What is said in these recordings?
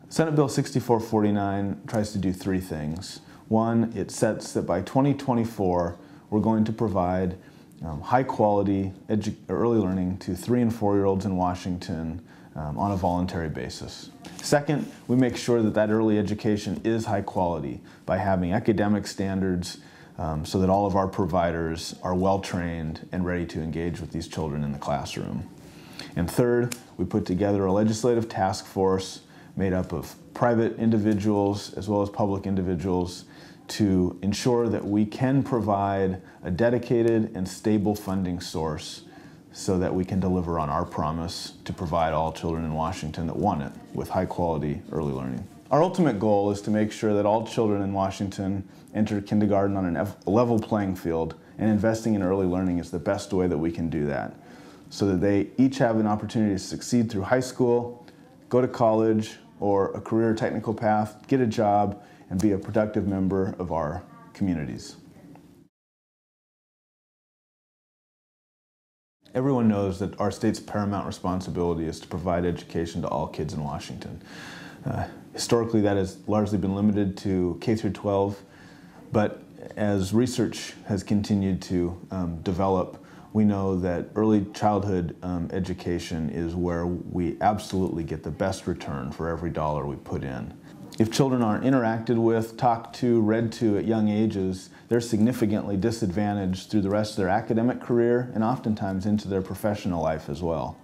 Senate Bill 6449 tries to do three things. One, it sets that by 2024, we're going to provide high-quality early learning to 3- and 4-year-olds in Washington on a voluntary basis. Second, we make sure that that early education is high quality by having academic standards so that all of our providers are well-trained and ready to engage with these children in the classroom. And third, we put together a legislative task force made up of private individuals as well as public individuals to ensure that we can provide a dedicated and stable funding source so that we can deliver on our promise to provide all children in Washington that want it with high quality early learning. Our ultimate goal is to make sure that all children in Washington enter kindergarten on a level playing field, and investing in early learning is the best way that we can do that, so that they each have an opportunity to succeed through high school, go to college or a career or technical path, get a job, and be a productive member of our communities. Everyone knows that our state's paramount responsibility is to provide education to all kids in Washington. Historically, that has largely been limited to K through 12, but as research has continued to develop, we know that early childhood education is where we absolutely get the best return for every dollar we put in. If children aren't interacted with, talked to, read to at young ages, they're significantly disadvantaged through the rest of their academic career and oftentimes into their professional life as well.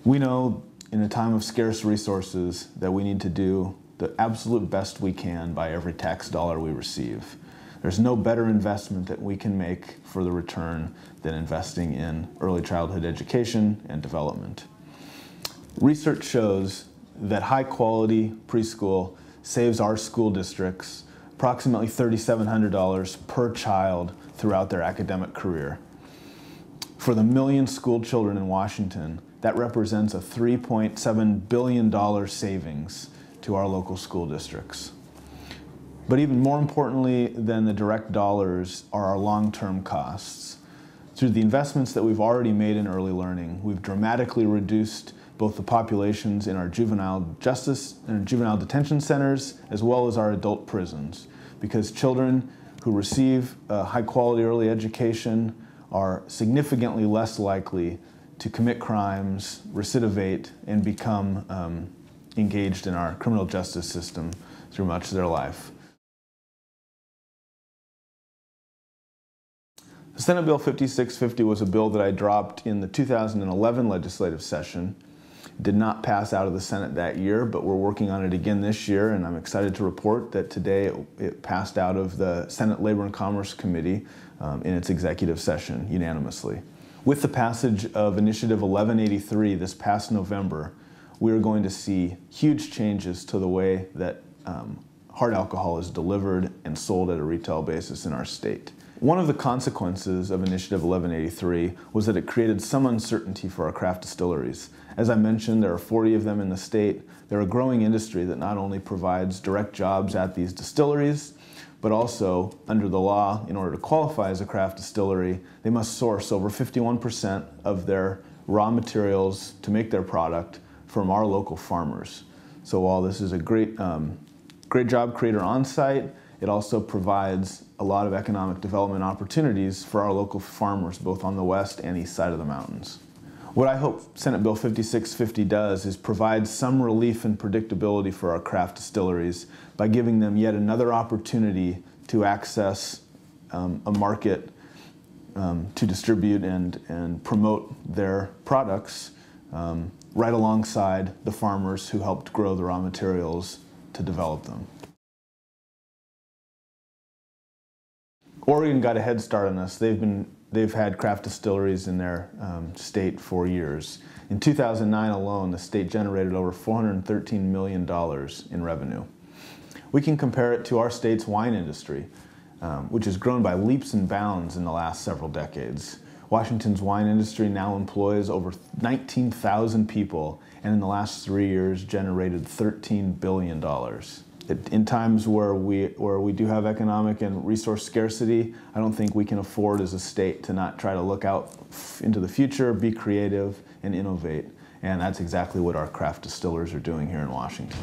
We know in a time of scarce resources that we need to do the absolute best we can by every tax dollar we receive. There's no better investment that we can make for the return than investing in early childhood education and development. Research shows that high quality preschool saves our school districts approximately $3,700 per child throughout their academic career. For the million school children in Washington, that represents a $3.7 billion savings to our local school districts. But even more importantly than the direct dollars are our long-term costs. Through the investments that we've already made in early learning, we've dramatically reduced both the populations in our juvenile justice and juvenile detention centers as well as our adult prisons, because children who receive high quality early education are significantly less likely to commit crimes, recidivate, and become engaged in our criminal justice system through much of their life. Senate Bill 5650 was a bill that I dropped in the 2011 legislative session. It did not pass out of the Senate that year, but we're working on it again this year, and I'm excited to report that today it passed out of the Senate Labor and Commerce Committee in its executive session unanimously. With the passage of Initiative 1183 this past November, we are going to see huge changes to the way that hard alcohol is delivered and sold at a retail basis in our state. One of the consequences of Initiative 1183 was that it created some uncertainty for our craft distilleries. As I mentioned, there are 40 of them in the state. They're a growing industry that not only provides direct jobs at these distilleries, but also, under the law, in order to qualify as a craft distillery, they must source over 51% of their raw materials to make their product from our local farmers. So while this is a great job creator on site, it also provides a lot of economic development opportunities for our local farmers, both on the west and east side of the mountains. What I hope Senate Bill 5650 does is provide some relief and predictability for our craft distilleries by giving them yet another opportunity to access a market to distribute and promote their products right alongside the farmers who helped grow the raw materials to develop them. Oregon got a head start on this. They've had craft distilleries in their state for years. In 2009 alone, the state generated over $413 million in revenue. We can compare it to our state's wine industry, which has grown by leaps and bounds in the last several decades. Washington's wine industry now employs over 19,000 people, and in the last 3 years generated $13 billion. In times where we do have economic and resource scarcity, I don't think we can afford as a state to not try to look out into the future, be creative, and innovate. And that's exactly what our craft distillers are doing here in Washington.